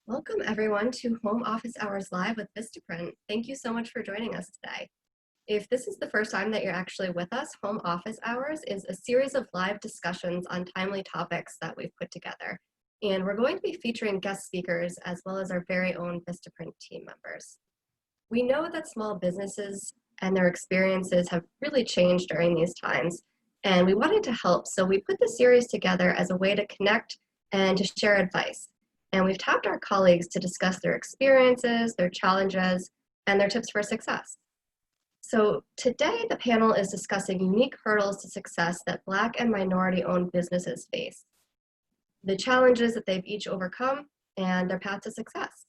Welcome everyone to Home Office Hours Live with Vistaprint. Thank you so much for joining us today. If this is the first time that you're actually with us, Home Office Hours is a series of live discussions on timely topics that we've put together. And we're going to be featuring guest speakers as well as our very own Vistaprint team members. We know that small businesses and their experiences have really changed during these times, and we wanted to help, so we put the series together as a way to connect and to share advice. And we've tapped our colleagues to discuss their experiences, their challenges, and their tips for success. So today, the panel is discussing unique hurdles to success that Black and minority-owned businesses face, the challenges that they've each overcome, and their path to success.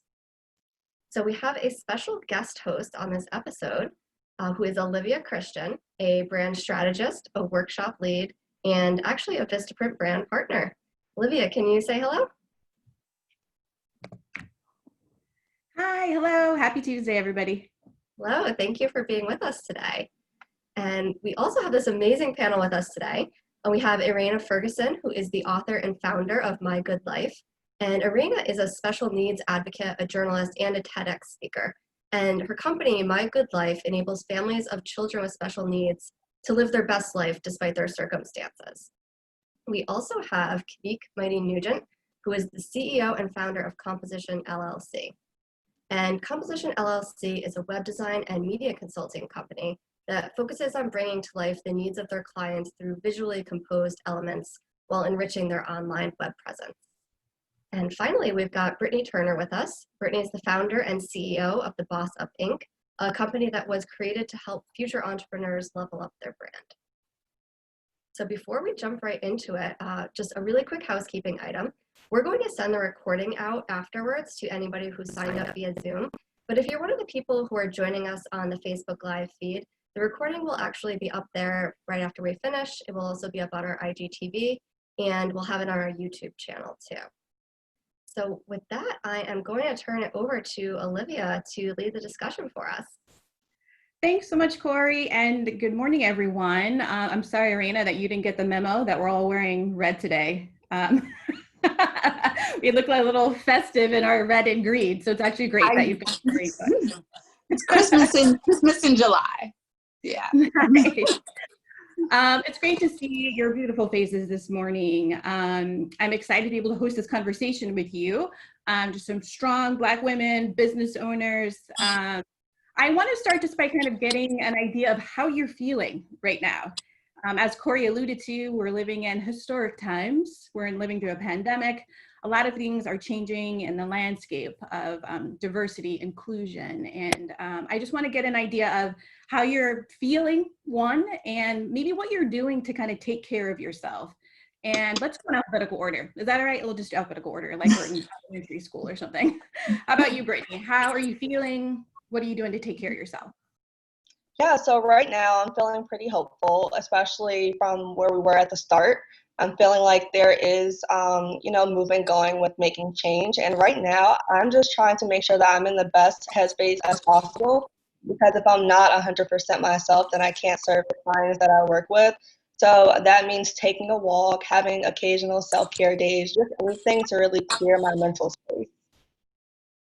So we have a special guest host on this episode, who is Olivia Christian, a brand strategist, a workshop lead, and actually a Vistaprint brand partner. Olivia, can you say hello? Hi, hello. Happy Tuesday, everybody. Hello, thank you for being with us today. And we also have this amazing panel with us today. And we have Eraina Ferguson, who is the author and founder of My Good Life. And Eraina is a special needs advocate, a journalist, and a TEDx speaker. And her company, My Good Life, enables families of children with special needs to live their best life despite their circumstances. We also have Kanique Mighty-Nugent, who is the CEO and founder of Kompositions LLC. And Kompositions LLC is a web design and media consulting company that focuses on bringing to life the needs of their clients through visually composed elements while enriching their online web presence. And finally, we've got Britney Turner with us. Britney is the founder and CEO of The Boss Up Inc., a company that was created to help future entrepreneurs level up their brand. So before we jump right into it, just a really quick housekeeping item. We're going to send the recording out afterwards to anybody who signed up via Zoom. But if you're one of the people who are joining us on the Facebook Live feed, the recording will actually be up there right after we finish. It will also be up on our IGTV, and we'll have it on our YouTube channel too. So with that, I am going to turn it over to Olivia to lead the discussion for us. Thanks so much, Corey, and good morning, everyone. I'm sorry, Eraina, that you didn't get the memo that we're all wearing red today. We look like a little festive in our red and green, so it's actually great that you've got great. It's Christmas in July. Yeah. Nice. It's great to see your beautiful faces this morning. I'm excited to be able to host this conversation with you. Just some strong Black women, business owners. I want to start just by kind of getting an idea of how you're feeling right now. As Corey alluded to, we're living in historic times. We're living through a pandemic. A lot of things are changing in the landscape of diversity, inclusion, and I just want to get an idea of how you're feeling, one, and maybe what you're doing to kind of take care of yourself. And let's go in alphabetical order. Is that all right? We'll just do alphabetical order, like we're in elementary school or something. How about you, Britney? How are you feeling? What are you doing to take care of yourself? Yeah, so right now I'm feeling pretty hopeful, especially from where we were at the start. I'm feeling like there is, movement going with making change. And right now I'm just trying to make sure that I'm in the best headspace as possible, because if I'm not 100% myself, then I can't serve the clients that I work with. So that means taking a walk, having occasional self-care days, just anything to really clear my mental space.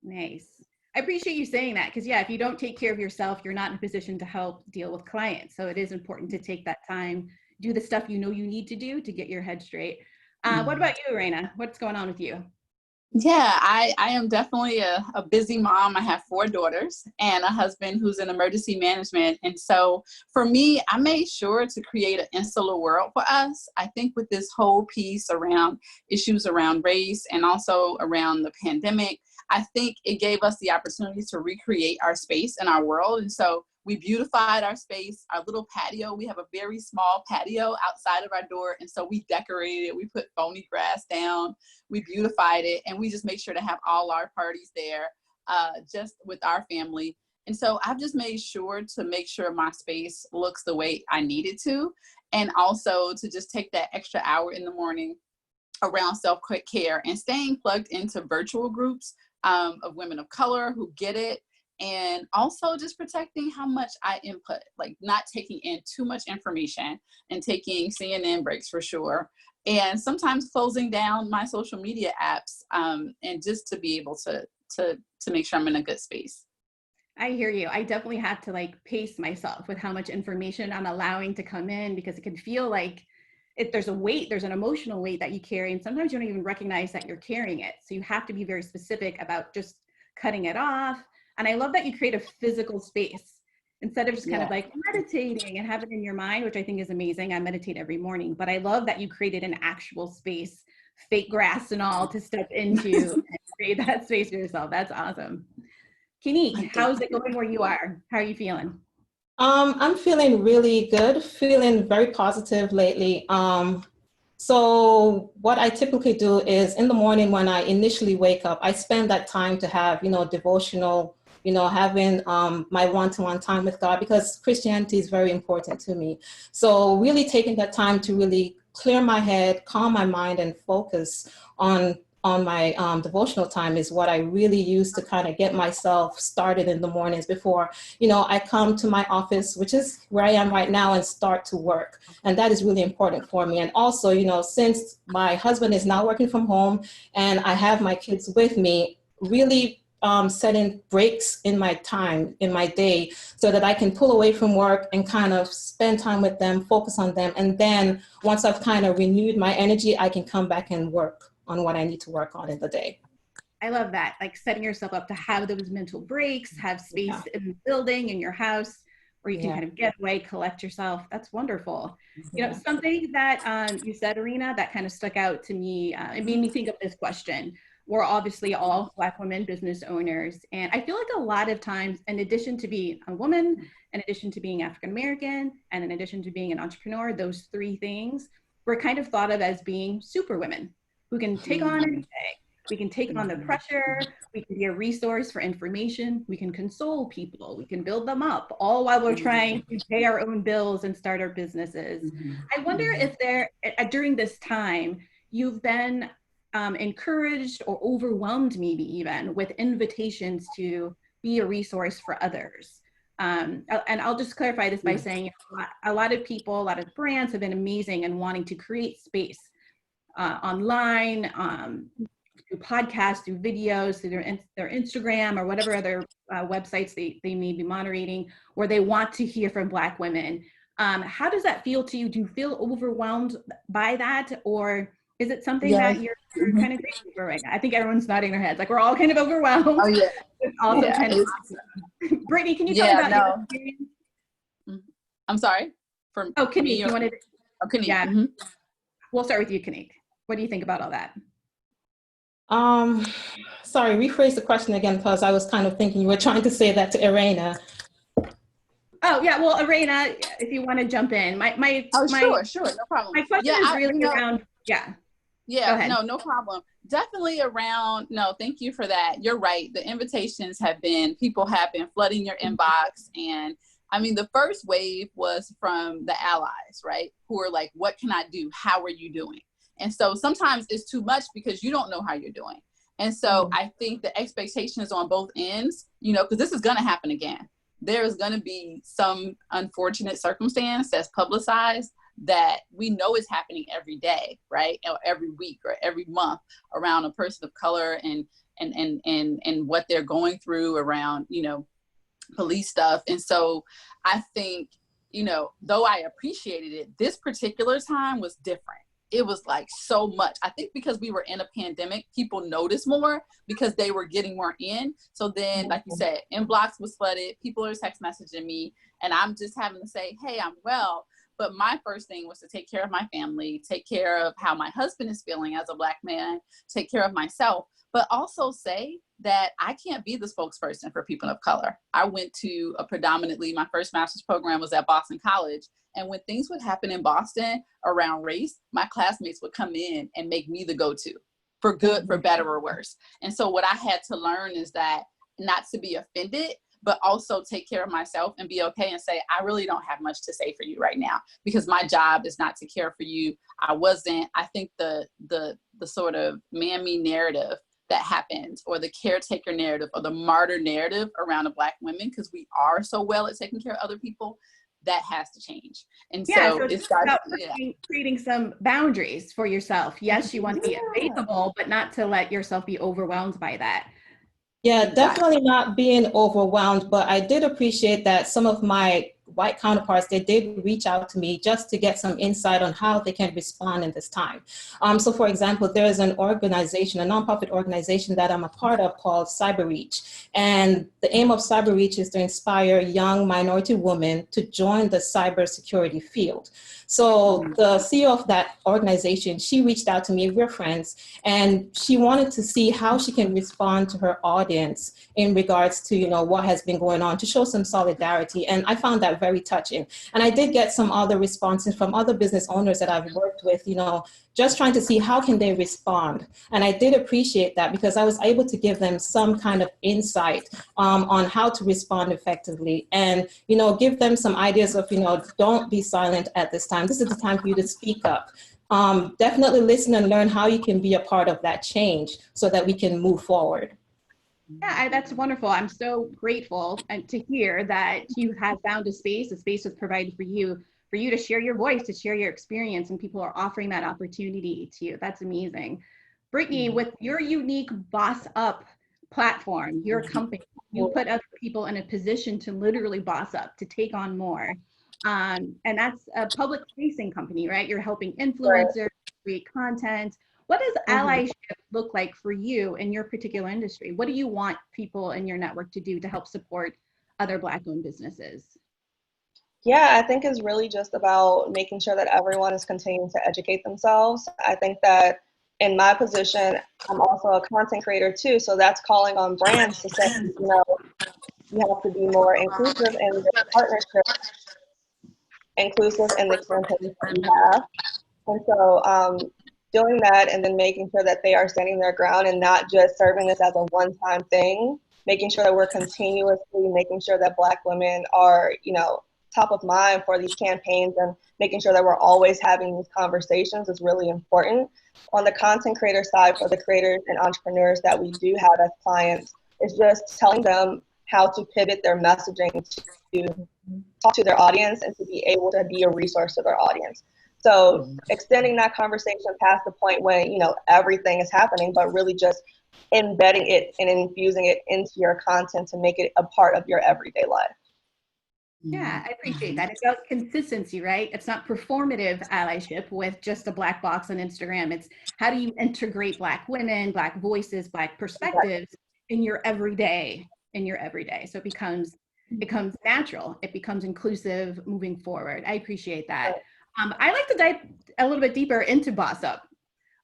Nice. I appreciate you saying that, because yeah, if you don't take care of yourself, you're not in a position to help deal with clients. So it is important to take that time, do the stuff you know you need to do to get your head straight. What about you, Eraina? What's going on with you? Yeah, I am definitely a busy mom. I have 4 daughters and a husband who's in emergency management. And so for me, I made sure to create an insular world for us. I think with this whole piece around issues around race and also around the pandemic, I think it gave us the opportunity to recreate our space and our world. And so we beautified our space, our little patio. We have a very small patio outside of our door. And so we decorated it. We put phony grass down. We beautified it. And we just make sure to have all our parties there just with our family. And so I've just made sure to make sure my space looks the way I need it to. And also to just take that extra hour in the morning around self-care and staying plugged into virtual groups of women of color who get it. And also just protecting how much I input, like not taking in too much information and taking CNN breaks for sure. and sometimes closing down my social media apps, and just to be able to make sure I'm in a good space. I hear you. I definitely have to like pace myself with how much information I'm allowing to come in, because it can feel like there's a weight, there's an emotional weight that you carry, and sometimes you don't even recognize that you're carrying it. So you have to be very specific about just cutting it off. And I love that you create a physical space instead of just kind of like meditating and have it in your mind, which I think is amazing. I meditate every morning, but I love that you created an actual space, fake grass and all, to step into and create that space for yourself. That's awesome. Kanique, how's it going where you are? How are you feeling? I'm feeling really good, feeling very positive lately. So what I typically do is in the morning when I initially wake up, I spend that time to have, devotional, having my one-to-one time with God, because Christianity is very important to me. So really taking that time to really clear my head, calm my mind, and focus on my devotional time is what I really use to kind of get myself started in the mornings before, I come to my office, which is where I am right now, and start to work. And that is really important for me. And also, since my husband is now working from home and I have my kids with me, really setting breaks in my time, in my day, so that I can pull away from work and kind of spend time with them, focus on them. And then once I've kind of renewed my energy, I can come back and work on what I need to work on in the day. I love that, like setting yourself up to have those mental breaks, have space in the building, in your house, where you can kind of get away, collect yourself. That's wonderful. Something that you said, Eraina, that kind of stuck out to me, it made me think of this question. We're obviously all Black women business owners. And I feel like a lot of times, in addition to being a woman, in addition to being African-American, and in addition to being an entrepreneur, those three things, we're kind of thought of as being super women who can take on anything. We can take on the pressure, we can be a resource for information, we can console people, we can build them up, all while we're trying to pay our own bills and start our businesses. I wonder if during this time, you've been encouraged or overwhelmed, maybe even, with invitations to be a resource for others. And I'll just clarify this by saying a lot of people, a lot of brands have been amazing in wanting to create space online, through podcasts, through videos, through their Instagram or whatever other websites they may be moderating, where they want to hear from Black women. How does that feel to you? Do you feel overwhelmed by that? Or is it something that you're kind of grateful for right now? I think everyone's nodding their heads, like we're all kind of overwhelmed. Oh yeah. It's also kind of awesome. Brittany, can you tell me about your experience? I'm sorry? Kanique, you wanted to... Kanique. Yeah. We'll start with you, Kanique. What do you think about all that? Sorry, rephrase the question again, because I was kind of thinking you were trying to say that to Eraina. Oh yeah, well, Eraina, if you want to jump in, Sure, no problem. My question is really around, no problem. Definitely around, no, thank you for that. You're right. The invitations people have been flooding your inbox. And I mean, the first wave was from the allies, right? Who are like, what can I do? How are you doing? And so sometimes it's too much because you don't know how you're doing. And so I think the expectation is on both ends, because this is going to happen again. There is going to be some unfortunate circumstance that's publicized that we know is happening every day, right? Or every week or every month around a person of color and what they're going through around, police stuff. And so I think, though I appreciated it, this particular time was different. It was like so much. I think because we were in a pandemic, people noticed more because they were getting more in. So then, like you said, inbox was flooded. People are text messaging me and I'm just having to say, hey, I'm well. But my first thing was to take care of my family, take care of how my husband is feeling as a Black man, take care of myself, but also say that I can't be the spokesperson for people of color. I went to my first master's program was at Boston College. And when things would happen in Boston around race, my classmates would come in and make me the go-to for good, for better or worse. And so what I had to learn is that not to be offended, but also take care of myself and be okay and say, I really don't have much to say for you right now because my job is not to care for you. I think the sort of mammy narrative that happens, or the caretaker narrative, or the martyr narrative around the Black women, because we are so well at taking care of other people, that has to change. And Yeah, so so it it's starts, about yeah. creating some boundaries for yourself. Yes, you want to be available, but not to let yourself be overwhelmed by that. Yeah, Exactly. definitely not being overwhelmed, but I did appreciate that some of my white counterparts, they did reach out to me just to get some insight on how they can respond in this time. So for example, there is an organization, a nonprofit organization that I'm a part of called CyberReach. And the aim of CyberReach is to inspire young minority women to join the cybersecurity field. So the CEO of that organization, she reached out to me, we're friends, and she wanted to see how she can respond to her audience in regards to, you know, what has been going on, to show some solidarity. And I found that very touching. And I did get some other responses from other business owners that I've worked with, you know, just trying to see how can they respond. And I did appreciate that because I was able to give them some kind of insight on how to respond effectively, and, you know, give them some ideas of, you know, don't be silent at this time. This is the time for you to speak up. Definitely listen and learn how you can be a part of that change so that we can move forward. Yeah, that's wonderful. I'm so grateful to hear that you have found a space was provided for you to share your voice, to share your experience, and people are offering that opportunity to you. That's amazing. Brittany, with your unique Boss Up platform, your company, you put other people in a position to literally boss up, to take on more. And that's a public facing company, right? You're helping influencers create content. What does allyship look like for you in your particular industry? What do you want people in your network to do to help support other Black-owned businesses? Yeah, I think it's really just about making sure that everyone is continuing to educate themselves. I think that in my position, I'm also a content creator too, so that's calling on brands to say, you know, you have to be more inclusive in your partnership, inclusive in the campaigns that you have. And so doing that and then making sure that they are standing their ground and not just serving this as a one-time thing, making sure that we're continuously making sure that Black women are, you know, top of mind for these campaigns, and making sure that we're always having these conversations is really important. On the content creator side, for the creators and entrepreneurs that we do have as clients, it's just telling them how to pivot their messaging to talk to their audience and to be able to be a resource to their audience. So extending that conversation past the point when, you know, everything is happening, but really just embedding it and infusing it into your content to make it a part of your everyday life. Yeah, I appreciate that. It's about consistency, right? It's not performative allyship with just a black box on Instagram. It's how do you integrate Black women, Black voices, Black perspectives in your everyday, So it becomes natural. It becomes inclusive moving forward. I appreciate that. I like to dive a little bit deeper into Boss Up.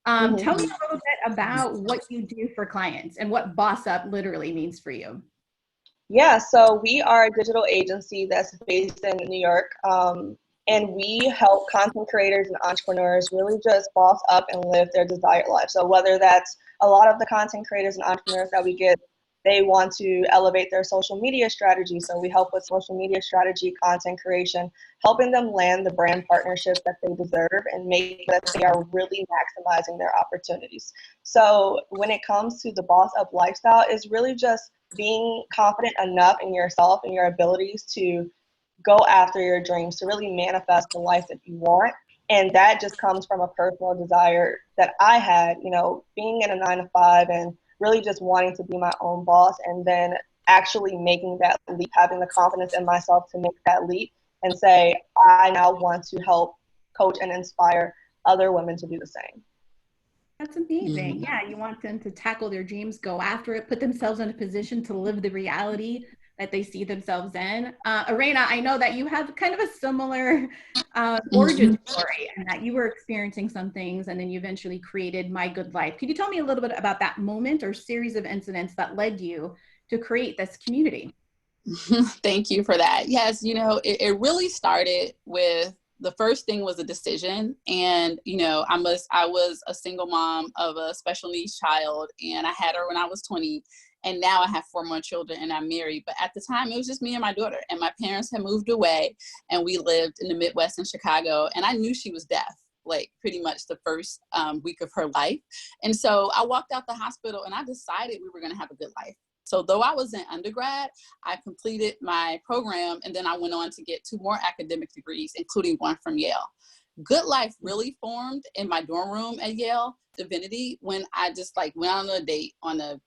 Tell me a little bit about what you do for clients and what Boss Up literally means for you. Yeah, so we are a digital agency that's based in New York, and we help content creators and entrepreneurs really just boss up and live their desired life. So whether that's a lot of the content creators and entrepreneurs that we get, they want to elevate their social media strategy. So we help with social media strategy, content creation, helping them land the brand partnerships that they deserve and make sure that they are really maximizing their opportunities. So when it comes to the boss up lifestyle, it's really just being confident enough in yourself and your abilities to go after your dreams, to really manifest the life that you want. And that just comes from a personal desire that I had, you know, being in a 9-to-5 and really just wanting to be my own boss, and then actually making that leap, having the confidence in myself to make that leap and say, I now want to help coach and inspire other women to do the same. That's amazing. Yeah, you want them to tackle their dreams, go after it, put themselves in a position to live the reality that they see themselves in. Eraina, I know that you have kind of a similar origin story, and that you were experiencing some things and then you eventually created My Good Life. Could you tell me a little bit about that moment or series of incidents that led you to create this community? Thank you for that. Yes, you know, it really started with, the first thing was a decision. And, you know, I was a single mom of a special needs child, and I had her when I was 20. And now I have 4 more children and I'm married. But at the time, it was just me and my daughter, and my parents had moved away, and we lived in the Midwest in Chicago. And I knew she was deaf, like pretty much the first week of her life. And so I walked out the hospital and I decided we were going to have a good life So though I was in undergrad, I completed my program and then I went on to get 2 more academic degrees, including one from Yale. Good life really formed in my dorm room at Yale Divinity when I just like went on a date on a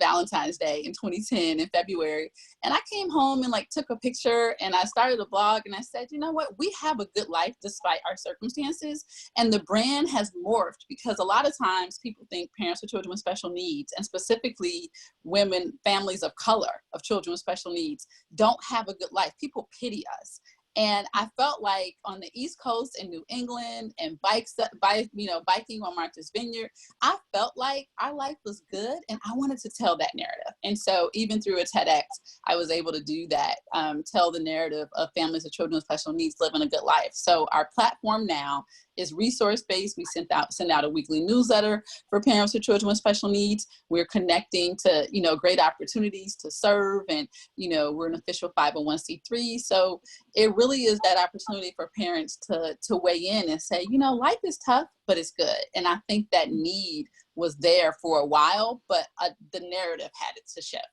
Valentine's Day in 2010 in February. And I came home and like took a picture and I started a blog and I said, you know what, we have a good life despite our circumstances. And the brand has morphed because a lot of times people think parents of children with special needs, and specifically women, families of color of children with special needs, don't have a good life. People pity us. And I felt like on the East Coast in New England and biking on Martha's Vineyard, I felt like our life was good and I wanted to tell that narrative. And so even through a TEDx, I was able to do that, tell the narrative of families of children with special needs living a good life. So our platform now is resource-based. We send out a weekly newsletter for parents of children with special needs. We're connecting to, great opportunities to serve, and, we're an official 501c3. So it really is that opportunity for parents to weigh in and say, life is tough, but it's good. And I think that need was there for a while, but the narrative had it to shift.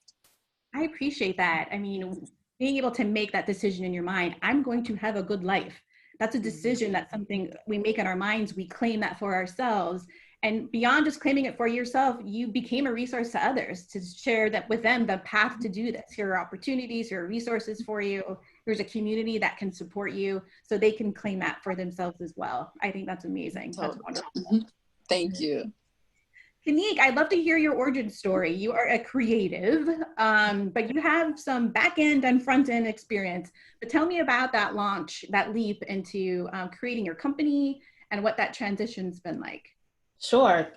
I appreciate that. I mean, being able to make that decision in your mind, I'm going to have a good life. That's a decision. That's something we make in our minds. We claim that for ourselves. And beyond just claiming it for yourself, you became a resource to others to share that with them, the path to do this. Here are opportunities, here are resources for you. There's a community that can support you so they can claim that for themselves as well. I think that's amazing. That's wonderful. Thank you. Kanique, I'd love to hear your origin story. You are a creative, but you have some back end and front end experience. But tell me about that launch, that leap into creating your company and what that transition's been like. Sure.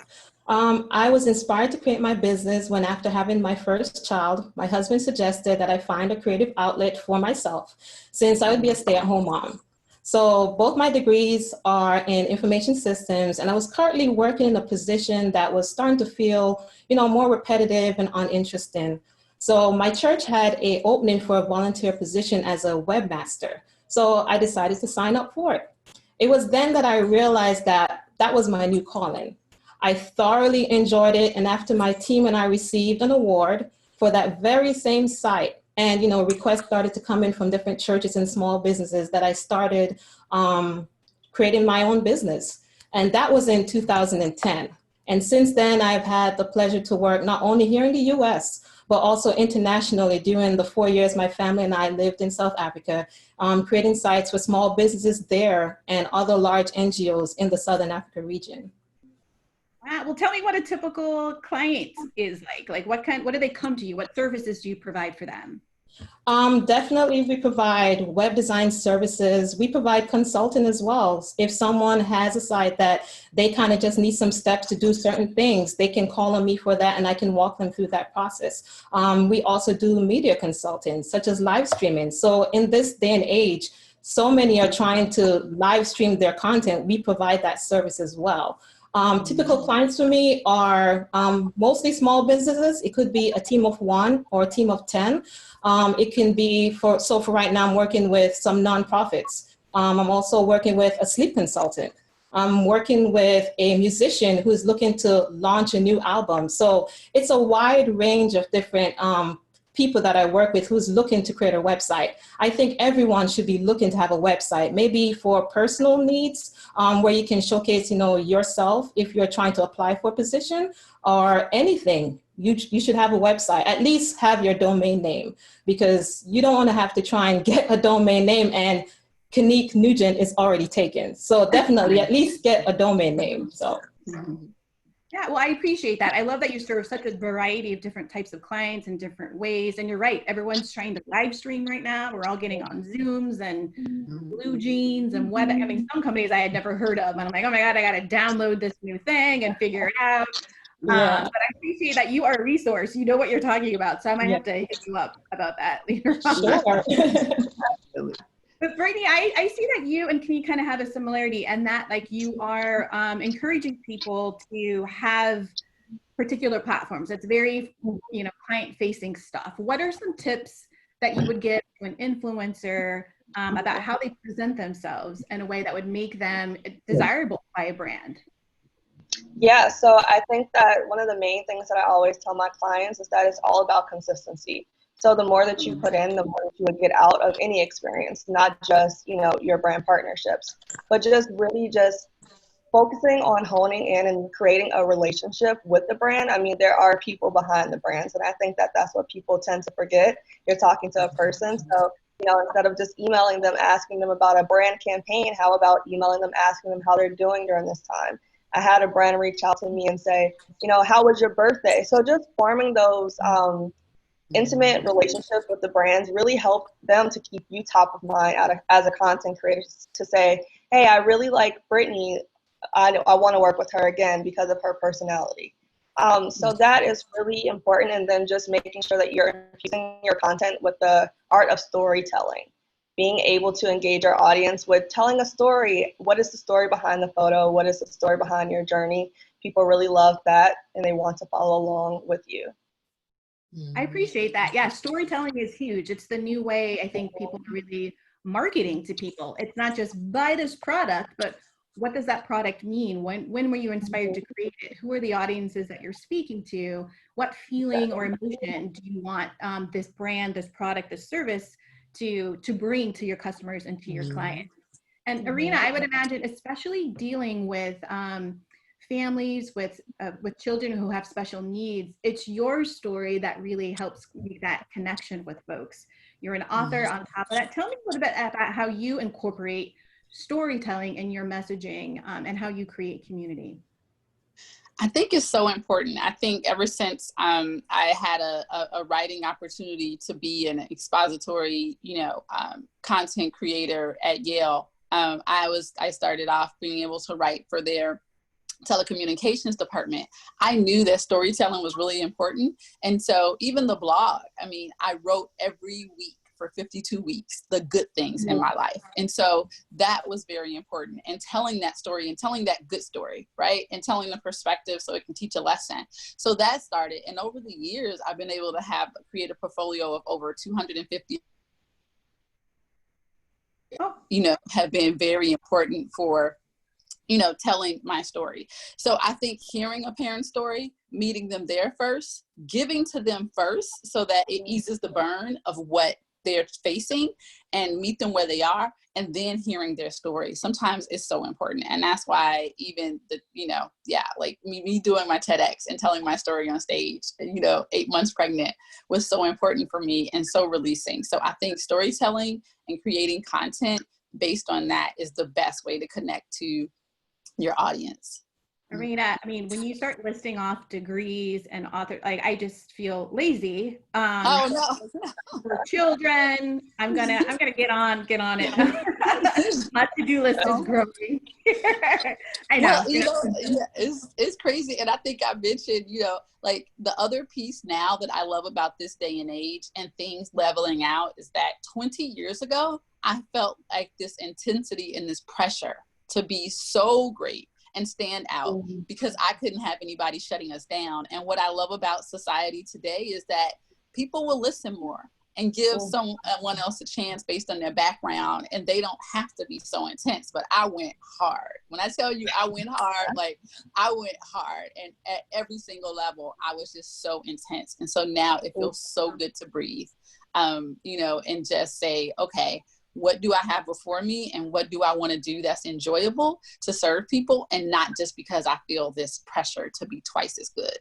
I was inspired to create my business when, after having my first child, my husband suggested that I find a creative outlet for myself since I would be a stay-at-home mom. So both my degrees are in information systems, and I was currently working in a position that was starting to feel, more repetitive and uninteresting. So my church had an opening for a volunteer position as a webmaster. So I decided to sign up for it. It was then that I realized that was my new calling. I thoroughly enjoyed it, and after my team and I received an award for that very same site, and requests started to come in from different churches and small businesses, that I started creating my own business. And that was in 2010. And since then, I've had the pleasure to work not only here in the US, but also internationally during the 4 years my family and I lived in South Africa, creating sites for small businesses there and other large NGOs in the Southern Africa region. Wow. Well, tell me what a typical client is like. Like what do they come to you? What services do you provide for them? Definitely, we provide web design services. We provide consulting as well. If someone has a site that they kind of just need some steps to do certain things, they can call on me for that, and I can walk them through that process. We also do media consulting, such as live streaming. So in this day and age, so many are trying to live stream their content. We provide that service as well. Typical clients for me are mostly small businesses. It could be a team of 1 or a team of 10. It can be for right now, I'm working with some nonprofits. I'm also working with a sleep consultant. I'm working with a musician who's looking to launch a new album. So it's a wide range of different people that I work with who's looking to create a website. I think everyone should be looking to have a website, maybe for personal needs, where you can showcase, yourself if you're trying to apply for a position or anything. You should have a website, at least have your domain name, because you don't want to have to try and get a domain name and Kanique Nugent is already taken. So definitely at least get a domain name. So. Yeah, well, I appreciate that. I love that you serve such a variety of different types of clients in different ways. And you're right, everyone's trying to live stream right now. We're all getting on Zooms and Blue Jeans and web. I mean, some companies I had never heard of. And I'm like, oh my God, I got to download this new thing and figure it out. Yeah. But I appreciate that you are a resource. You know what you're talking about. So I might have to hit you up about that later on. Sure. But Britney, I see that you and Kanique kind of have a similarity, and that like you are encouraging people to have particular platforms. It's very, client-facing stuff. What are some tips that you would give to an influencer about how they present themselves in a way that would make them desirable by a brand? Yeah, so I think that one of the main things that I always tell my clients is that it's all about consistency. So the more that you put in, the more that you would get out of any experience, not just, your brand partnerships, but just really just focusing on honing in and creating a relationship with the brand. I mean, there are people behind the brands, and I think that that's what people tend to forget. You're talking to a person. So, instead of just emailing them, asking them about a brand campaign, how about emailing them, asking them how they're doing during this time? I had a brand reach out to me and say, how was your birthday? So just forming those intimate relationships with the brands really help them to keep you top of mind as a content creator, to say, hey, I really like Britney. I want to work with her again because of her personality. So that is really important. And then just making sure that you're using your content with the art of storytelling, being able to engage our audience with telling a story. What is the story behind the photo? What is the story behind your journey? People really love that, and they want to follow along with you. I appreciate that. Yeah, storytelling is huge. It's the new way I think people are really marketing to people. It's not just buy this product, but what does that product mean? When were you inspired to create it? Who are the audiences that you're speaking to? What feeling or emotion do you want this brand, this product, this service to bring to your customers and to your clients? And Eraina, I would imagine, especially dealing with families with children who have special needs, it's your story that really helps make that connection with folks. You're an author on top of that. Tell me a little bit about how you incorporate storytelling in your messaging and how you create community. I think it's so important. I think ever since I had a writing opportunity to be an expository, content creator at Yale, I started off being able to write for their telecommunications department. I knew that storytelling was really important. And so even the blog, I wrote every week for 52 weeks, the good things in my life. And so that was very important. And telling that story and telling that good story, right? And telling the perspective so it can teach a lesson. So that started. And over the years, I've been able to create a portfolio of over 250, have been very important for telling my story. So I think hearing a parent's story, meeting them there first, giving to them first so that it eases the burn of what they're facing, and meet them where they are, and then hearing their story. Sometimes it's so important. And that's why even like me doing my TEDx and telling my story on stage, 8 months pregnant, was so important for me and so releasing. So I think storytelling and creating content based on that is the best way to connect to your audience. Eraina, when you start listing off degrees and author, I just feel lazy. Oh no. For children, I'm gonna get on it. My to-do list is growing. I know. Well, it's crazy. And I think I mentioned, like the other piece now that I love about this day and age and things leveling out is that 20 years ago, I felt like this intensity and this pressure to be so great and stand out because I couldn't have anybody shutting us down. And what I love about society today is that people will listen more and give someone else a chance based on their background, and they don't have to be so intense. But I went hard. When I tell you I went hard, I went hard, and at every single level, I was just so intense. And so now it feels so good to breathe, and just say, okay, what do I have before me, and what do I want to do that's enjoyable to serve people, and not just because I feel this pressure to be twice as good.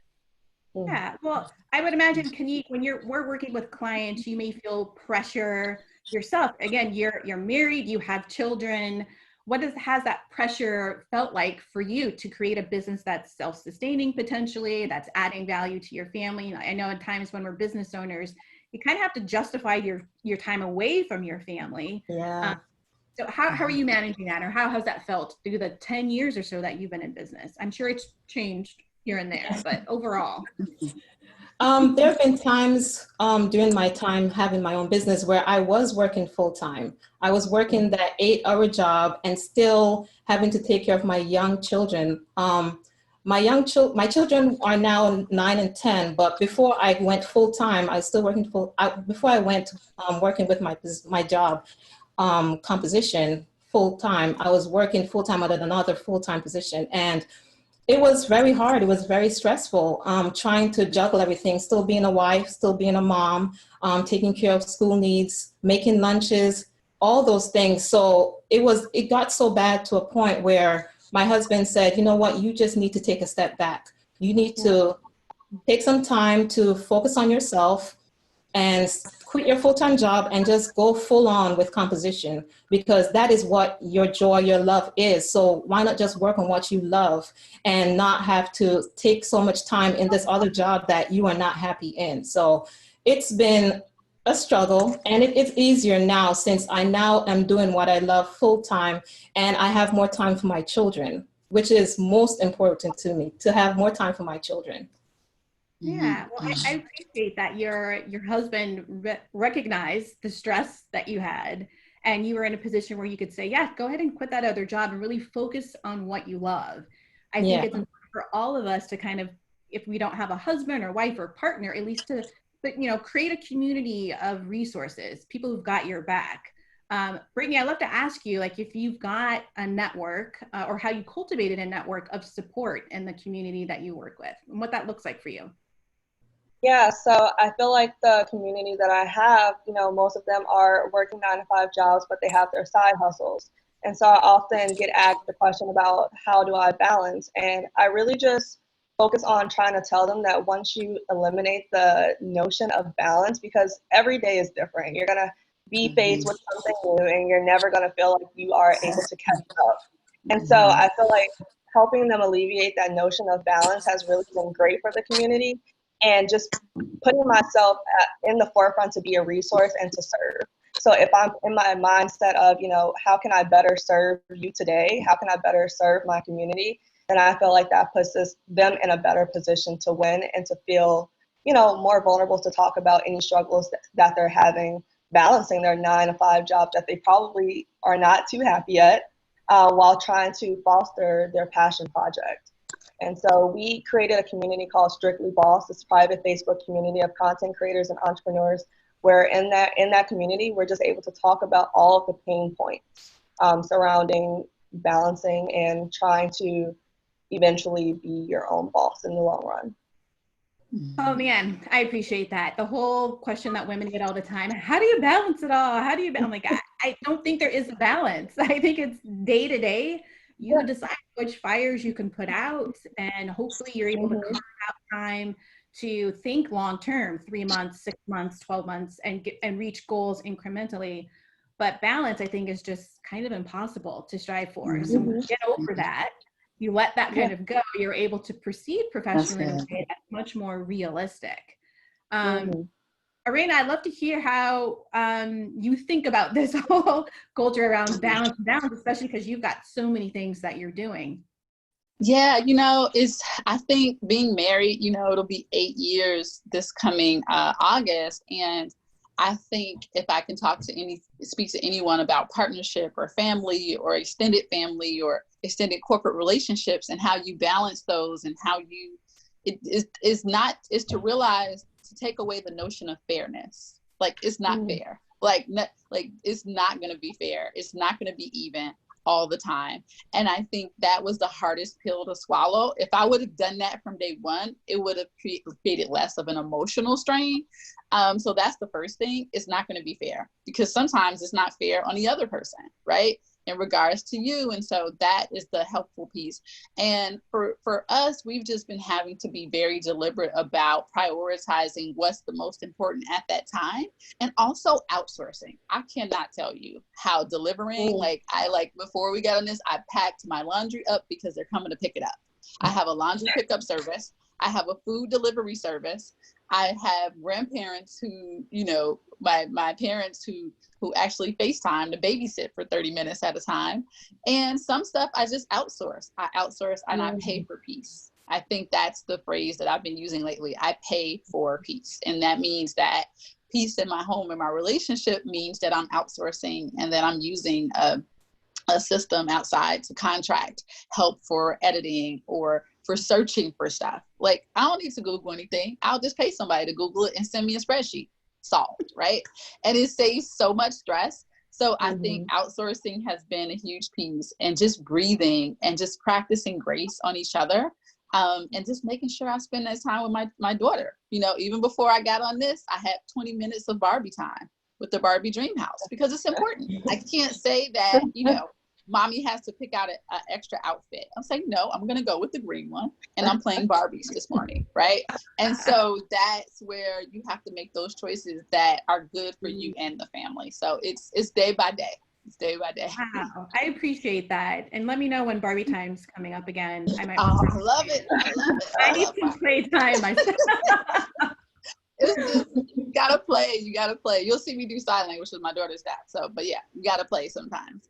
Yeah, well, I would imagine, Kanique, when we're working with clients, you may feel pressure yourself. Again, you're married, you have children. What has that pressure felt like for you to create a business that's self-sustaining potentially, that's adding value to your family? I know at times when we're business owners, you kind of have to justify your time away from your family. Yeah. So how are you managing that, or how has that felt through the 10 years or so that you've been in business? I'm sure it's changed here and there, but overall. There have been times during my time having my own business where I was working full-time. I was working that 8-hour job and still having to take care of my young children. My children are now 9 and 10, but before I went full-time, I was still working before I went working with my job, composition full-time, I was working full-time at another full-time position. And It was very hard. It was very stressful, trying to juggle everything, still being a wife, still being a mom, taking care of school needs, making lunches, all those things. So it got so bad to a point where my husband said, you know what, you just need to take a step back. You need to take some time to focus on yourself and quit your full-time job and just go full on with composition, because that is what your joy, your love is. So why not just work on what you love and not have to take so much time in this other job that you are not happy in? So it's been a struggle, and it's easier now since I now am doing what I love full time, and I have more time for my children, which is most important to me, to have more time for my children. Yeah, well, I appreciate that your husband recognized the stress that you had, and you were in a position where you could say, yeah, go ahead and quit that other job and really focus on what you love. I think it's important for all of us to kind of, if we don't have a husband or wife or partner, at least to, create a community of resources, people who've got your back. Britney, I'd love to ask you, like, if you've got a network or how you cultivated a network of support in the community that you work with, and what that looks like for you. Yeah, so I feel like the community that I have, most of them are working 9-to-5 jobs, but they have their side hustles. And so I often get asked the question about how do I balance? And I really just focus on trying to tell them that once you eliminate the notion of balance, because every day is different, you're going to be faced with something new and you're never going to feel like you are able to catch up. And so I feel like helping them alleviate that notion of balance has really been great for the community, and just putting myself in the forefront to be a resource and to serve. So if I'm in my mindset of, how can I better serve you today? How can I better serve my community? Then I feel like that puts them in a better position to win and to feel, more vulnerable to talk about any struggles that they're having balancing their 9-to-5 job that they probably are not too happy at, while trying to foster their passion project. And so we created a community called Strictly Boss, this private Facebook community of content creators and entrepreneurs, where in that community, we're just able to talk about all of the pain points surrounding balancing and trying to eventually be your own boss in the long run. Oh man, I appreciate that. The whole question that women get all the time, how do you balance it all? How do you balance? I'm like, I don't think there is a balance. I think it's day to day. You decide which fires you can put out, and hopefully you're able to carve out time to think long term, 3 months, 6 months, 12 months, and reach goals incrementally. But balance, I think, is just kind of impossible to strive for. So when you get over that, you let that kind of go, you're able to proceed professionally in a way that's much more realistic. Eraina, I'd love to hear how you think about this whole culture around balance, especially because you've got so many things that you're doing. Yeah, I think being married, it'll be 8 years this coming August. And I think if I can speak to anyone about partnership or family or extended family or extended corporate relationships and how you balance those and how is to realize, to take away the notion of fairness. Like, it's not fair. Like it's not going to be fair. It's not going to be even all the time. And I think that was the hardest pill to swallow. If I would have done that from day one, it would have created less of an emotional strain. So that's the first thing. It's not going to be fair, because sometimes it's not fair on the other person, right? In regards to you. And so that is the helpful piece. And for us, we've just been having to be very deliberate about prioritizing what's the most important at that time, and also outsourcing. I cannot tell you how delivering, before we got on this, I packed my laundry up because they're coming to pick it up. I have a laundry pickup service. I have a food delivery service. I have grandparents who, my parents who actually FaceTime to babysit for 30 minutes at a time. And some stuff I just outsource. I outsource and I pay for peace. I think that's the phrase that I've been using lately. I pay for peace. And that means that peace in my home and my relationship means that I'm outsourcing and that I'm using a system outside to contract help for editing or for searching for stuff. Like, I don't need to Google anything. I'll just pay somebody to Google it and send me a spreadsheet. Solved, right? And it saves so much stress. So I think outsourcing has been a huge piece, and just breathing and just practicing grace on each other. And just making sure I spend that time with my daughter. You know, even before I got on this, I had 20 minutes of Barbie time with the Barbie Dream House, because it's important. I can't say that, you know, mommy has to pick out an extra outfit. I'm saying, no, I'm going to go with the green one, and I'm playing Barbies this morning, right? And so that's where you have to make those choices that are good for you and the family. So it's day by day. It's day by day. Wow, I appreciate that. And let me know when Barbie time's coming up again. I might. Oh, I love it. I love it. I need some play time myself. You gotta play. You gotta play. You'll see me do sign language with my daughter's dad. So, but yeah, you gotta play sometimes.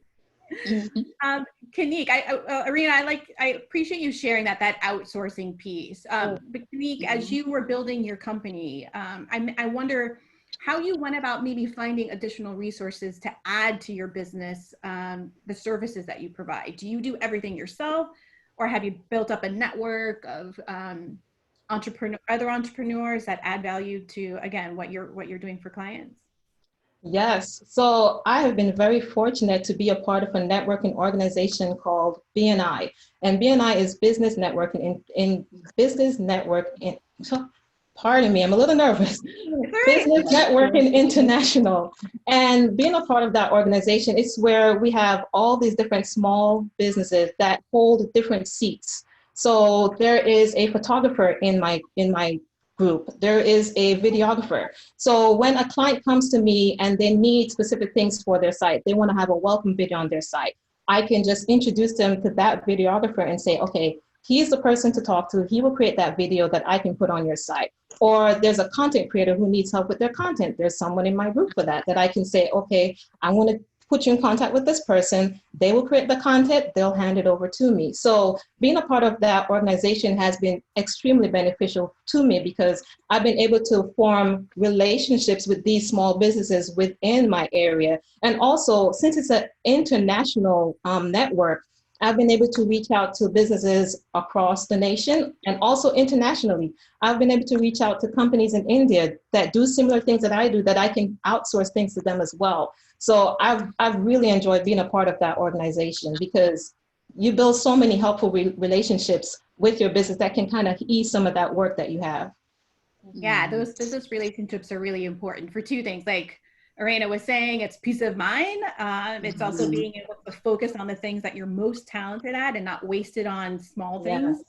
Kanique, Eraina, I appreciate you sharing that outsourcing piece. But Kanique, as you were building your company, I wonder how you went about maybe finding additional resources to add to your business, the services that you provide. Do you do everything yourself, or have you built up a network of other entrepreneurs that add value to, again, what you're doing for clients? Yes. So I have been very fortunate to be a part of a networking organization called BNI. And BNI is Business Networking in Business Network in, pardon me, I'm a little nervous. Business Networking International. And being a part of that organization, it's where we have all these different small businesses that hold different seats. So there is a photographer in my group. There is a videographer. So when a client comes to me and they need specific things for their site, they want to have a welcome video on their site, I can just introduce them to that videographer and say, okay, he's the person to talk to. He will create that video that I can put on your site. Or there's a content creator who needs help with their content. There's someone in my group for that I can say, okay, I want to put you in contact with this person. They will create the content. They'll hand it over to me. So being a part of that organization has been extremely beneficial to me, because I've been able to form relationships with these small businesses within my area. And also, since it's an international network, I've been able to reach out to businesses across the nation and also internationally. I've been able to reach out to companies in India that do similar things that I do, that I can outsource things to them as well. So I've really enjoyed being a part of that organization, because you build so many helpful relationships with your business that can kind of ease some of that work that you have. Yeah, those business relationships are really important for two things. Like Eraina was saying, it's peace of mind. It's also being able to focus on the things that you're most talented at and not waste it on small things,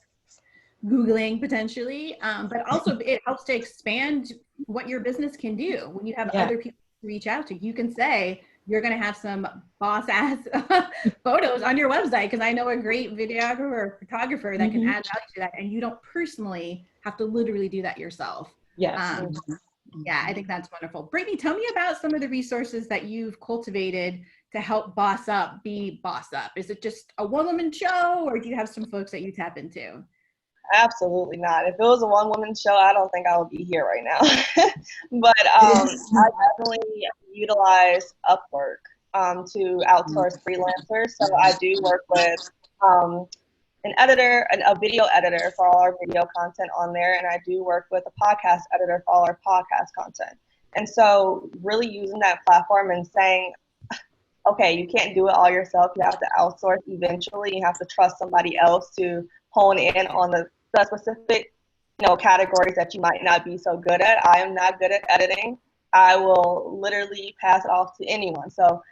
Googling potentially. But also it helps to expand what your business can do. When you have other people to reach out to, you can say, you're going to have some boss ass photos on your website, because I know a great videographer or photographer that can add value to that. And you don't personally have to literally do that yourself. Yes. Yeah, I think that's wonderful. Britney, tell me about some of the resources that you've cultivated to help Boss Up be Boss Up. Is it just a one-woman show, or do you have some folks that you tap into? Absolutely not. If it was a one-woman show, I don't think I would be here right now. But I definitely utilize Upwork to outsource freelancers. So I do work with an editor, a video editor for all our video content on there, and I do work with a podcast editor for all our podcast content. And so really using that platform and saying, okay, you can't do it all yourself. You have to outsource eventually. You have to trust somebody else to hone in on the specific, categories that you might not be so good at. I am not good at editing. I will literally pass it off to anyone. So,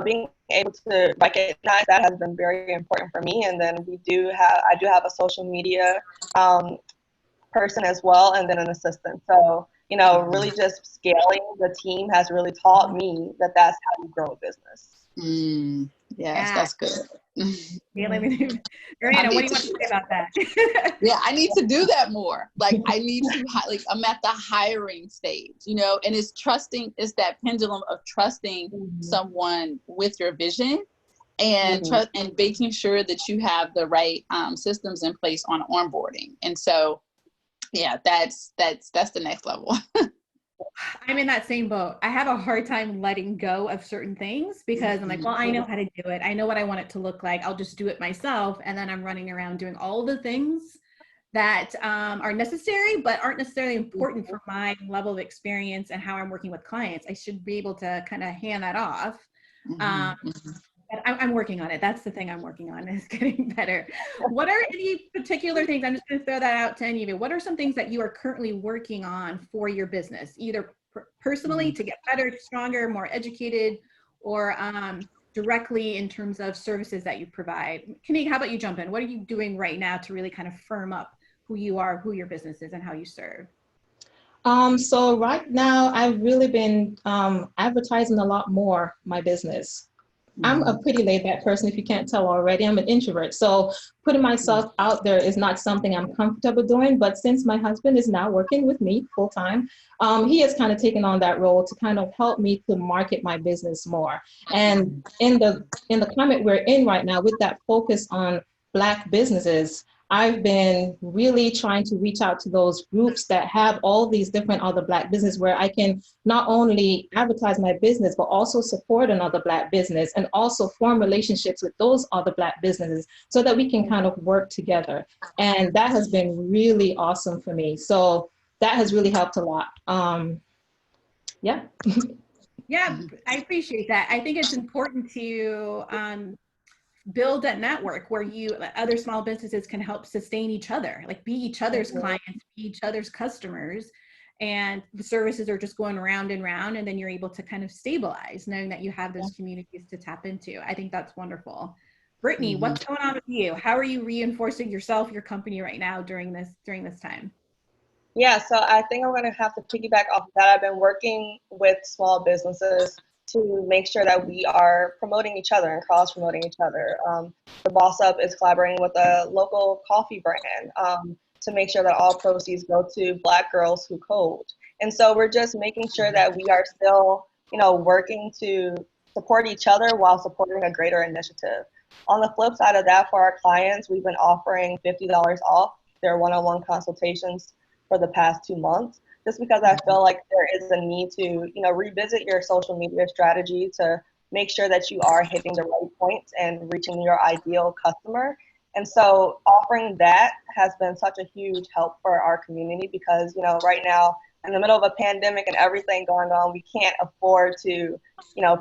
being able to recognize that has been very important for me. And then I do have a social media person as well, and then an assistant. So, really just scaling the team has really taught me that that's how you grow a business. Yes, that's good. Eraina, what do you want to say about that? Yeah, I need to do that more. Like I need to, I'm at the hiring stage, and it's that pendulum of trusting someone with your vision and and making sure that you have the right systems in place on onboarding. And so, yeah, that's the next level. I'm in that same boat. I have a hard time letting go of certain things, because I'm like, well, I know how to do it. I know what I want it to look like. I'll just do it myself. And then I'm running around doing all the things that are necessary, but aren't necessarily important for my level of experience and how I'm working with clients. I should be able to kind of hand that off. But I'm working on it. That's the thing I'm working on, is getting better. What are any particular things, I'm just going to throw that out to any of you. What are some things that you are currently working on for your business, either personally to get better, stronger, more educated, or directly in terms of services that you provide? Kanique, how about you jump in? What are you doing right now to really kind of firm up who you are, who your business is, and how you serve? So right now, I've really been advertising a lot more my business. I'm a pretty laid back person, if you can't tell already. I'm an introvert. So putting myself out there is not something I'm comfortable doing. But since my husband is now working with me full time, he has kind of taken on that role to kind of help me to market my business more. And in the climate we're in right now, with that focus on Black businesses, I've been really trying to reach out to those groups that have all these different other Black businesses, where I can not only advertise my business, but also support another Black business and also form relationships with those other Black businesses so that we can kind of work together. And that has been really awesome for me. So that has really helped a lot. Yeah. Yeah, I appreciate that. I think it's important to build that network where other small businesses can help sustain each other, like be each other's clients, be each other's customers, and the services are just going round and round, and then you're able to kind of stabilize knowing that you have those communities to tap into. I think that's wonderful. Brittany, what's going on with you? How are you reinforcing yourself, your company right now during this time? Yeah, so I think I'm going to have to piggyback off of that. I've been working with small businesses to make sure that we are promoting each other and cross-promoting each other. The Boss Up is collaborating with a local coffee brand to make sure that all proceeds go to Black girls who code. And so we're just making sure that we are still, working to support each other while supporting a greater initiative. On the flip side of that, for our clients, we've been offering $50 off their one-on-one consultations for the past 2 months, just because I feel like there is a need to, revisit your social media strategy to make sure that you are hitting the right points and reaching your ideal customer. And so offering that has been such a huge help for our community because, right now, in the middle of a pandemic and everything going on, we can't afford to,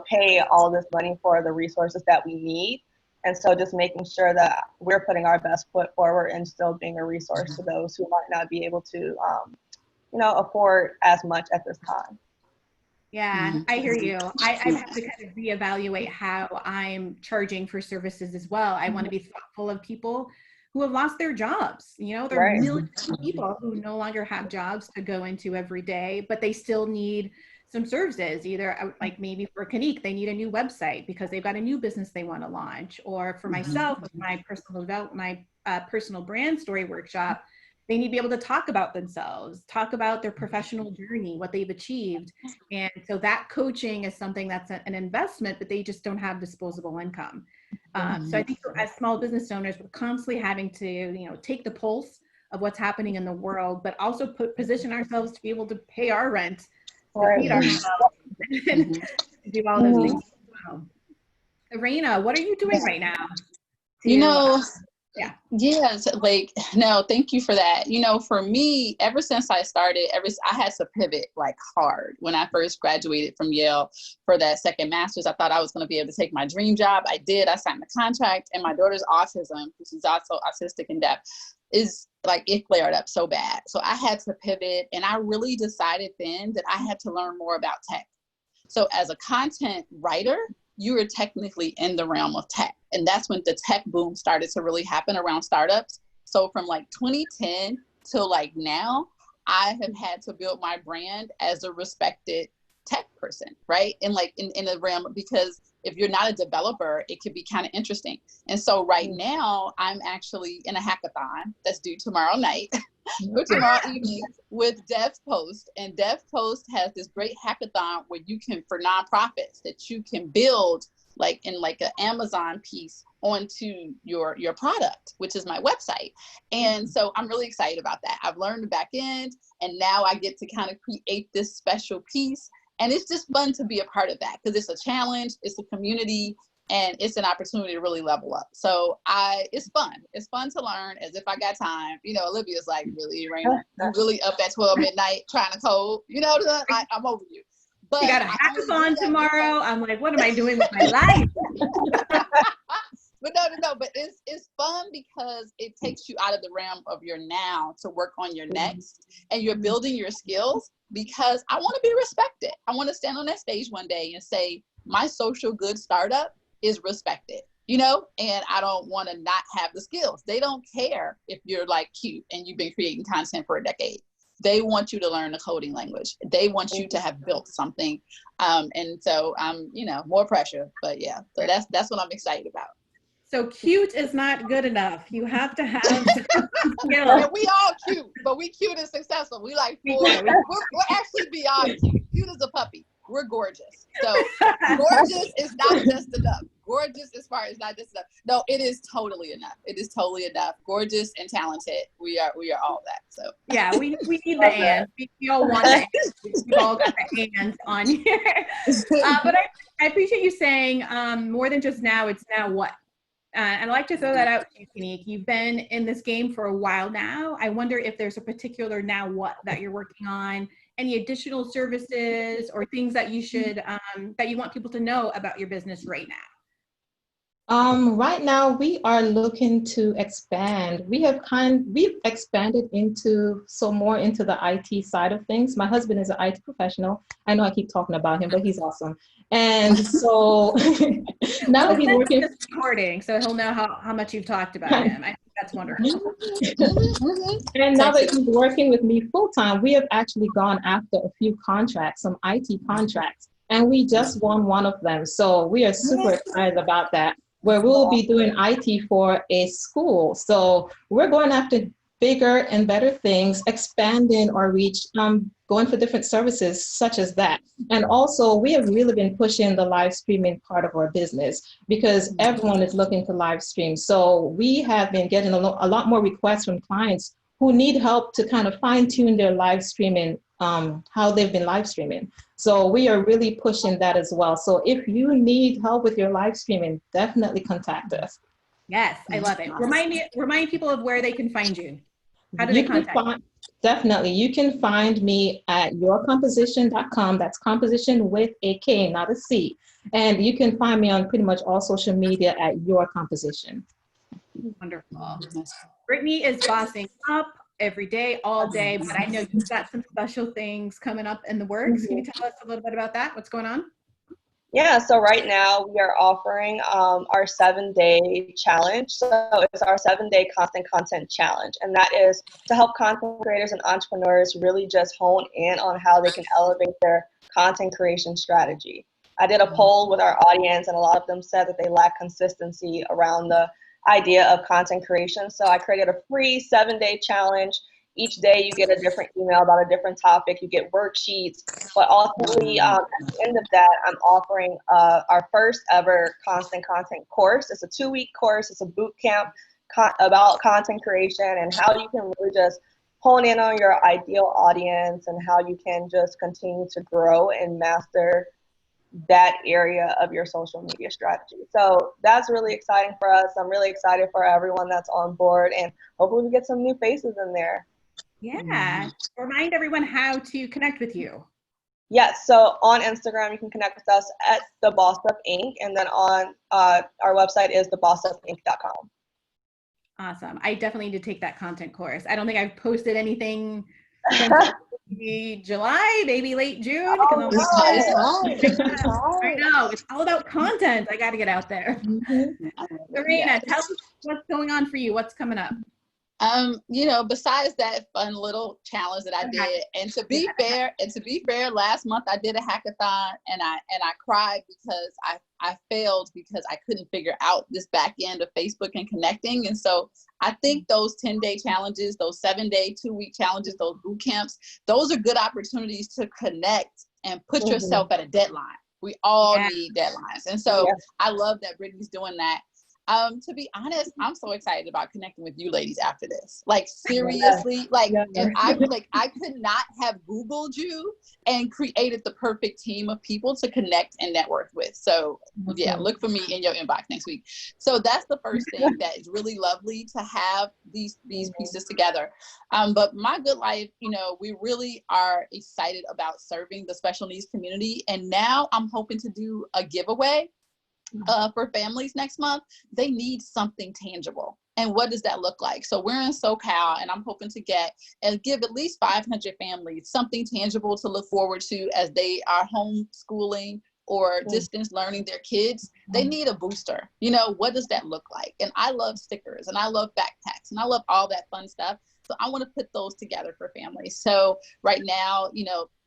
pay all this money for the resources that we need. And so just making sure that we're putting our best foot forward and still being a resource to those who might not be able to, afford as much at this time. Yeah, I hear you. I have to kind of reevaluate how I'm charging for services as well. I want to be thoughtful of people who have lost their jobs. There are millions of people who no longer have jobs to go into every day, but they still need some services, either like maybe for Kanique, they need a new website because they've got a new business they want to launch, or for myself, with my personal development, my personal brand story workshop, they need to be able to talk about themselves, talk about their professional journey, what they've achieved. And so that coaching is something that's an investment, but they just don't have disposable income. So I think as small business owners, we're constantly having to, take the pulse of what's happening in the world, but also position ourselves to be able to pay our rent, to feed ourselves, and do all those things as well. Eraina, what are you doing right now? Yes, no, thank you for that. For me, ever since I started, I had to pivot hard. When I first graduated from Yale for that second master's, I thought I was going to be able to take my dream job. I did. I signed the contract, and my daughter's autism, she's also autistic and deaf, it flared up so bad. So I had to pivot, and I really decided then that I had to learn more about tech. So as a content writer, you are technically in the realm of tech. And that's when the tech boom started to really happen around startups. So from 2010 till now, I have had to build my brand as a respected tech person, right? And in the realm, because if you're not a developer, it could be kind of interesting. And so right now I'm actually in a hackathon that's due tomorrow night or tomorrow evening with DevPost. And DevPost has this great hackathon where you can, for nonprofits, that you can build an Amazon piece onto your product, which is my website. And so I'm really excited about that. I've learned the back end, and now I get to kind of create this special piece. And it's just fun to be a part of that because it's a challenge, it's a community, and it's an opportunity to really level up. So it's fun. It's fun to learn as if I got time. Olivia's like, really, Eraina? You really up at 12 midnight trying to code? I'm over you. You got a hackathon tomorrow. I'm like, what am I doing with my life? But no, but it's fun because it takes you out of the realm of your now to work on your next, and you're building your skills, because I want to be respected. I want to stand on that stage one day and say, my social good startup is respected, you know, and I don't want to not have the skills. They don't care if you're like cute and you've been creating content for a decade. They want you to learn the coding language. They want you to have built something. And so, you know, more pressure, but yeah, so that's what I'm excited about. So cute is not good enough. You have to have skills. And we all cute, but we cute and successful. We like full. We're actually beyond cute. Cute as a puppy. We're gorgeous. So gorgeous is not just enough. Gorgeous as far as not just enough. No, it is totally enough. It is totally enough. Gorgeous and talented. We are all that. So yeah, we need the and. We all want the and. We've all got the and on here. But I appreciate you saying more than just now, it's now what? And I'd like to throw that out to you, Kanique. You've been in this game for a while now. I wonder if there's a particular now what that you're working on, any additional services or things that you should, that you want people to know about your business right now. Right now we are looking to expand. We've expanded into more into the IT side of things. My husband is an IT professional. I know I keep talking about him, but he's awesome. And so now that he's working this recording, so he'll know how much you've talked about him. I think that's wonderful. And now that he's working with me full time, we have actually gone after a few contracts, some IT contracts, and we just won one of them. So we are super excited about that, where we'll be doing IT for a school. So we're going after bigger and better things, expanding our reach, going for different services such as that. And also we have really been pushing the live streaming part of our business because everyone is looking to live stream. So we have been getting a lot more requests from clients who need help to kind of fine tune their live streaming, how they've been live streaming. So we are really pushing that as well. So if you need help with your live streaming, definitely contact us. Yes, I love it. Remind people of where they can find you. How do they contact you? Definitely. You can find me at yourkomposition.com. That's composition with a K, not a C. And you can find me on pretty much all social media at Your Komposition. Wonderful. Britney is bossing up every day, all day, but I know you've got some special things coming up in the works. Can you tell us a little bit about that? What's going on? Yeah, so right now we are offering our 7-day challenge. So it's our 7-day constant content challenge. And that is to help content creators and entrepreneurs really just hone in on how they can elevate their content creation strategy. I did a poll with our audience and a lot of them said that they lack consistency around the idea of content creation. So I created a free 7-day challenge. Each day you get a different email about a different topic, you get worksheets, but ultimately at the end of that, I'm offering our first ever constant content course. It's a 2-week course, it's a boot camp about content creation and how you can really just hone in on your ideal audience and how you can just continue to grow and master that area of your social media strategy. So that's really exciting for us. I'm really excited for everyone that's on board and hopefully we get some new faces in there. Yeah. Remind everyone how to connect with you. Yes. So on Instagram, you can connect with us at The Boss Up Inc. And then on our website is thebossupinc.com. Awesome. I definitely need to take that content course. I don't think I've posted anything since maybe July, maybe late June. I know. It's all about content. I got to get out there. Eraina, tell us what's going on for you. What's coming up? You know, besides that fun little challenge that I did, and to be fair, last month I did a hackathon and I cried because I failed because I couldn't figure out this back end of Facebook and connecting. And so I think those 10-day challenges, those 7-day, 2-week challenges, those boot camps, those are good opportunities to connect and put yourself at a deadline. We all need deadlines. And so I love that Britney's doing that. To be honest, I'm so excited about connecting with you ladies after this. Like seriously, like if I could not have Googled you and created the perfect team of people to connect and network with. So yeah, look for me in your inbox next week. So that's the first thing that is really lovely to have these pieces together. But My Good Life, we really are excited about serving the special needs community. And now I'm hoping to do a giveaway for families next month. They need something tangible. And what does that look like? So we're in SoCal, and I'm hoping to give at least 500 families something tangible to look forward to as they are homeschooling or distance learning their kids. They need a booster. What does that look like? And I love stickers, and I love backpacks, and I love all that fun stuff. So I want to put those together for families. So right now,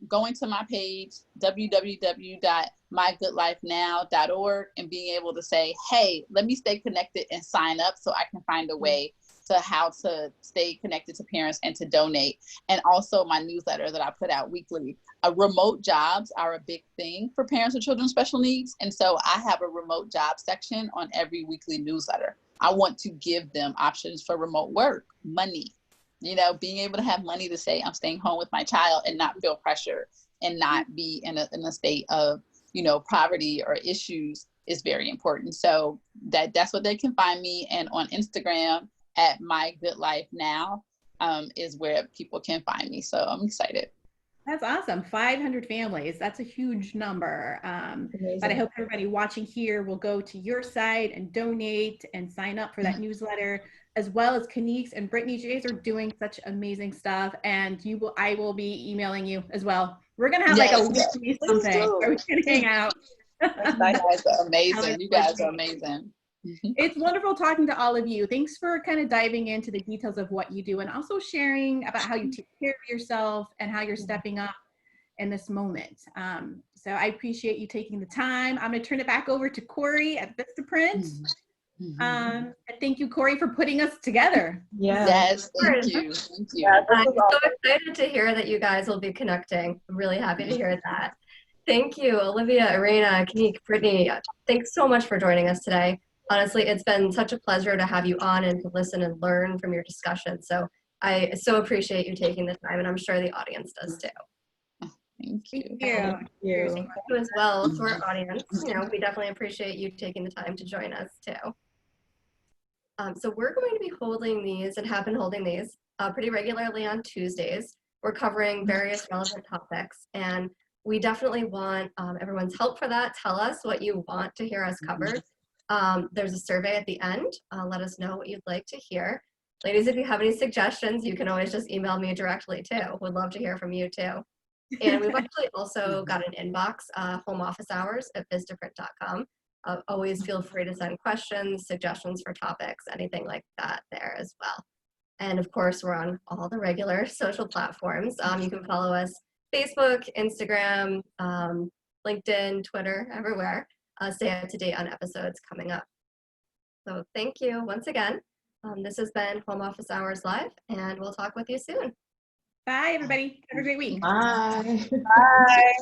going to my page, www.mygoodlifenow.org, and being able to say, hey, let me stay connected and sign up so I can find a way to how to stay connected to parents and to donate. And also my newsletter that I put out weekly. Remote jobs are a big thing for parents with children with special needs. And so I have a remote job section on every weekly newsletter. I want to give them options for remote work, money, being able to have money to say I'm staying home with my child and not feel pressure and not be in a state of, poverty or issues is very important. So that's what they can find me. And on Instagram at My Good Life Now is where people can find me. So I'm excited. That's awesome. 500 families. That's a huge number. But I hope everybody watching here will go to your site and donate and sign up for that newsletter, as well as Kanique's and Britney. You guys are doing such amazing stuff, and I will be emailing you as well. We're gonna have like a weekly something where we can hang out. You guys are amazing. You guys are amazing. It's wonderful talking to all of you. Thanks for kind of diving into the details of what you do and also sharing about how you take care of yourself and how you're stepping up in this moment. So I appreciate you taking the time. I'm going to turn it back over to Corey at Vistaprint. And thank you, Corey, for putting us together. Yes, thank you. Thank you. I'm so excited to hear that you guys will be connecting. I'm really happy to hear that. Thank you, Olivia, Eraina, Kanique, Britney. Thanks so much for joining us today. Honestly, it's been such a pleasure to have you on and to listen and learn from your discussion. So I so appreciate you taking the time, and I'm sure the audience does too. Thank you. Thank you. Thank you as well to our audience. We definitely appreciate you taking the time to join us too. So we're going to be holding these and have been holding these pretty regularly on Tuesdays. We're covering various relevant topics, and we definitely want everyone's help for that. Tell us what you want to hear us cover. There's a survey at the end. Let us know what you'd like to hear. Ladies, if you have any suggestions, you can always just email me directly too. Would love to hear from you too. And we've actually also got an inbox, home office hours at vistaprint.com. Always feel free to send questions, suggestions for topics, anything like that there as well. And of course, we're on all the regular social platforms. You can follow us Facebook, Instagram, LinkedIn, Twitter, everywhere. Stay up to date on episodes coming up. So thank you once again. This has been Home Office Hours Live, and we'll talk with you soon. Bye, everybody. Have a great week. Bye. Bye.